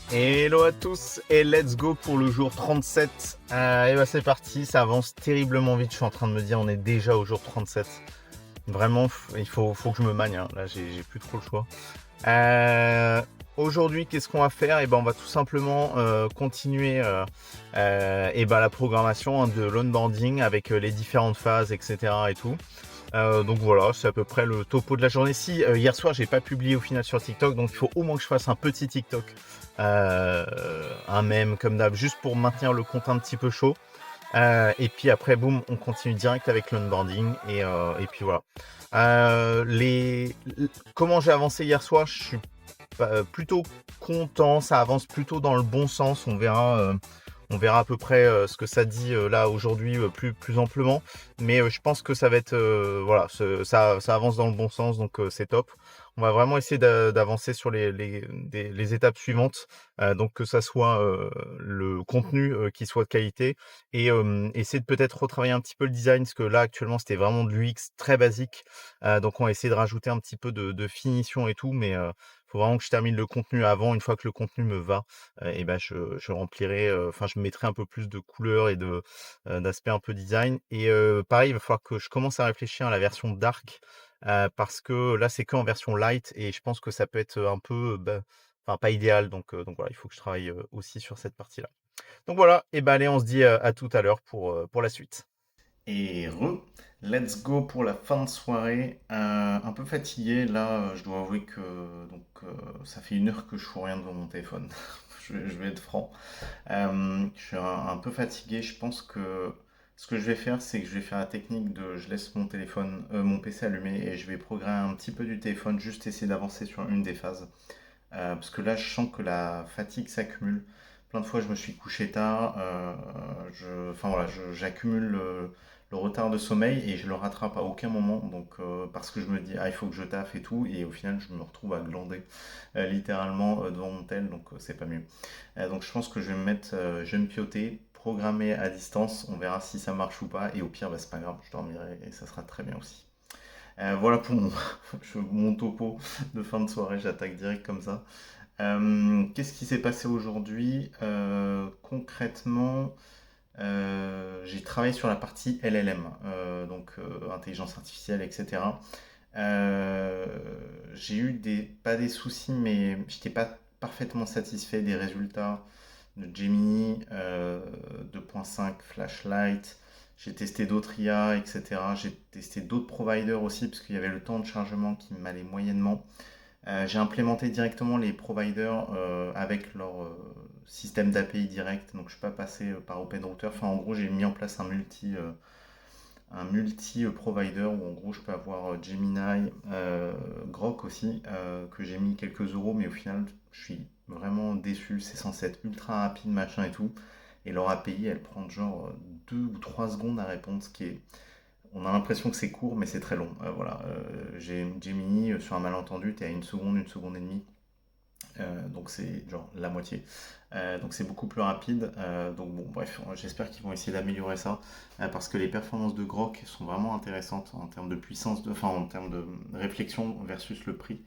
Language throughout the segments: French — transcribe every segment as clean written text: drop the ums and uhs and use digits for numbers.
Hello à tous et let's go pour le jour 37. Et bah c'est parti, ça avance terriblement vite. Je suis en train de me dire, on est déjà au jour 37. Vraiment, il faut que je me magne, hein. Là, j'ai plus trop le choix. Euh, Aujourd'hui, qu'est-ce qu'on va faire? Et ben, on va tout simplement continuer et ben, la programmation, hein, de l'onboarding avec les différentes phases, etc. et tout. Donc voilà, c'est à peu près le topo de la journée. Si hier soir j'ai pas publié au final sur TikTok, donc il faut au moins que je fasse un petit TikTok, un mème comme d'hab, juste pour maintenir le compte un petit peu chaud. Et puis après, boum, on continue direct avec l'onboarding et puis voilà. Comment j'ai avancé hier soir, je suis plutôt content, ça avance plutôt dans le bon sens. On verra à peu près ce que ça dit là aujourd'hui plus amplement. Mais je pense que ça va être voilà, ça avance dans le bon sens, donc c'est top. On va vraiment essayer d'avancer sur les étapes suivantes, donc que ça soit le contenu qui soit de qualité et essayer de peut-être retravailler un petit peu le design, parce que là actuellement c'était vraiment de l'UX très basique. Donc on va essayer de rajouter un petit peu de finition et tout, mais faut vraiment que je termine le contenu avant. Une fois que le contenu me va, et ben je remplirai, enfin je mettrai un peu plus de couleurs et d'aspect un peu design et pareil, il va falloir que je commence à réfléchir à la version dark, parce que là, c'est qu'en version light et je pense que ça peut être un peu, enfin pas idéal, donc voilà, il faut que je travaille aussi sur cette partie-là. Donc voilà, et ben allez, on se dit à tout à l'heure pour la suite. Et let's go pour la fin de soirée. Un peu fatigué, là, je dois avouer que ça fait 1 heure que je fous rien devant mon téléphone. Je vais être franc. Je suis un peu fatigué. Je pense que ce que je vais faire, c'est que je vais faire la technique de je laisse mon téléphone, mon PC allumé et je vais programmer un petit peu du téléphone, juste essayer d'avancer sur une des phases. Parce que là, je sens que la fatigue s'accumule. Plein de fois, je me suis couché tard. Enfin voilà, j'accumule le retard de sommeil et je le rattrape à aucun moment. Donc, parce que je me dis, ah, il faut que je taffe et tout. Et au final, je me retrouve à glander littéralement devant mon tel. Donc, c'est pas mieux. Donc, je pense que je vais me mettre, je vais me pioter, programmer à distance. On verra si ça marche ou pas. Et au pire, bah, c'est pas grave, je dormirai et ça sera très bien aussi. Voilà pour mon topo de fin de soirée, j'attaque direct comme ça. Qu'est-ce qui s'est passé aujourd'hui? Concrètement, j'ai travaillé sur la partie LLM, donc intelligence artificielle, etc. Euh, j'ai eu pas des soucis, mais j'étais pas parfaitement satisfait des résultats de Gemini 2.5 Flashlight. J'ai testé d'autres IA, etc. J'ai testé d'autres providers aussi, parce qu'il y avait le temps de chargement qui m'allait moyennement. J'ai implémenté directement les providers avec leur système d'API direct, donc je ne suis pas passé par OpenRouter. Enfin, en gros, j'ai mis en place un multi provider où en gros je peux avoir Gemini, Grok aussi, que j'ai mis quelques euros, mais au final je suis vraiment déçu. C'est censé être ultra rapide, machin et tout. Et leur API, elle prend genre 2 ou 3 secondes à répondre, ce qui est. On a l'impression que c'est court, mais c'est très long. Voilà, j'ai Gemini sur un malentendu, tu es à 1 seconde, 1 seconde et demie. Donc c'est genre la moitié. Donc c'est beaucoup plus rapide. Donc bon, bref, j'espère qu'ils vont essayer d'améliorer ça parce que les performances de Grok sont vraiment intéressantes en termes de puissance, enfin en termes de réflexion versus le prix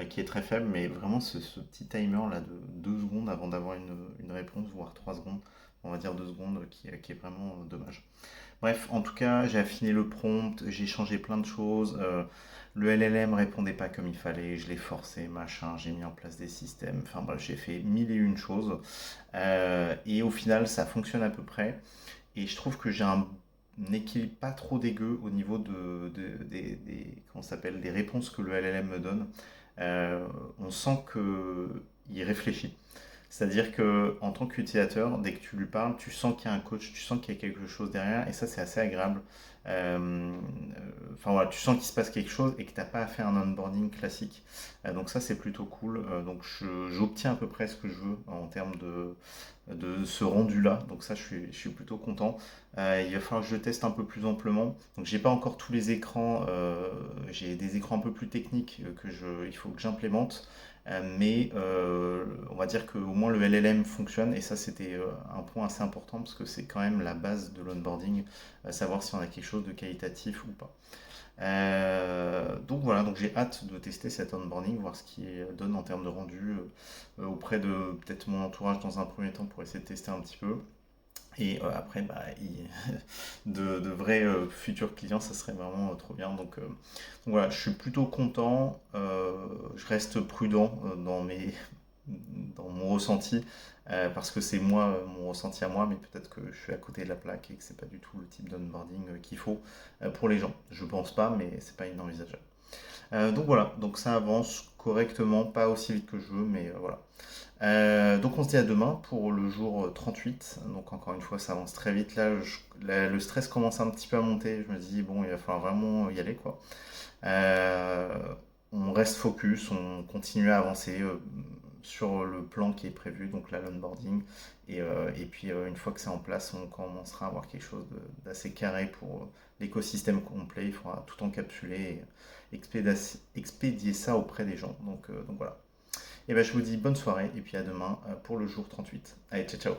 qui est très faible. Mais vraiment ce petit timer là de 2 secondes avant d'avoir une réponse, voire 3 secondes, on va dire 2 secondes, qui est vraiment dommage. Bref, en tout cas, j'ai affiné le prompt, j'ai changé plein de choses. Le LLM répondait pas comme il fallait, je l'ai forcé, machin, j'ai mis en place des systèmes. Enfin bref, j'ai fait mille et une choses. Et au final, ça fonctionne à peu près. Et je trouve que j'ai un équilibre pas trop dégueu au niveau comment ça s'appelle, des réponses que le LLM me donne. On sent qu'il réfléchit. C'est-à-dire que en tant qu'utilisateur, dès que tu lui parles, tu sens qu'il y a un coach, tu sens qu'il y a quelque chose derrière, et ça c'est assez agréable. Enfin voilà, tu sens qu'il se passe quelque chose et que tu n'as pas à faire un onboarding classique. Donc ça c'est plutôt cool. Donc j'obtiens à peu près ce que je veux en termes de ce rendu-là. Donc ça je suis plutôt content. Il va falloir que je le teste un peu plus amplement. Donc j'ai pas encore tous les écrans. J'ai des écrans un peu plus techniques il faut que j'implémente. Mais on va dire qu'au moins le LLM fonctionne et ça c'était un point assez important parce que c'est quand même la base de l'onboarding, savoir si on a quelque chose de qualitatif ou pas. Donc voilà, donc j'ai hâte de tester cet onboarding, voir ce qu'il donne en termes de rendu auprès de peut-être mon entourage dans un premier temps pour essayer de tester un petit peu. Et après, bah, de vrais futurs clients, ça serait vraiment trop bien. Donc voilà, je suis plutôt content. Je reste prudent dans mon ressenti, parce que c'est moi, mon ressenti à moi, mais peut-être que je suis à côté de la plaque et que c'est pas du tout le type d'onboarding qu'il faut pour les gens. Je pense pas, mais c'est pas inenvisageable. Donc voilà, donc ça avance correctement, pas aussi vite que je veux, mais voilà. Donc on se dit à demain pour le jour 38. Donc encore une fois, ça avance très vite. Le stress commence un petit peu à monter. Je me dis, bon, il va falloir vraiment y aller, quoi. Euh, on reste focus, on continue à avancer sur le plan qui est prévu, donc là, l'onboarding. Et puis une fois que c'est en place, on commencera à avoir quelque chose d'assez carré pour l'écosystème complet. Il faudra tout encapsuler et expédier ça auprès des gens. Donc voilà. Et ben, je vous dis bonne soirée et puis à demain pour le jour 38. Allez, ciao ciao.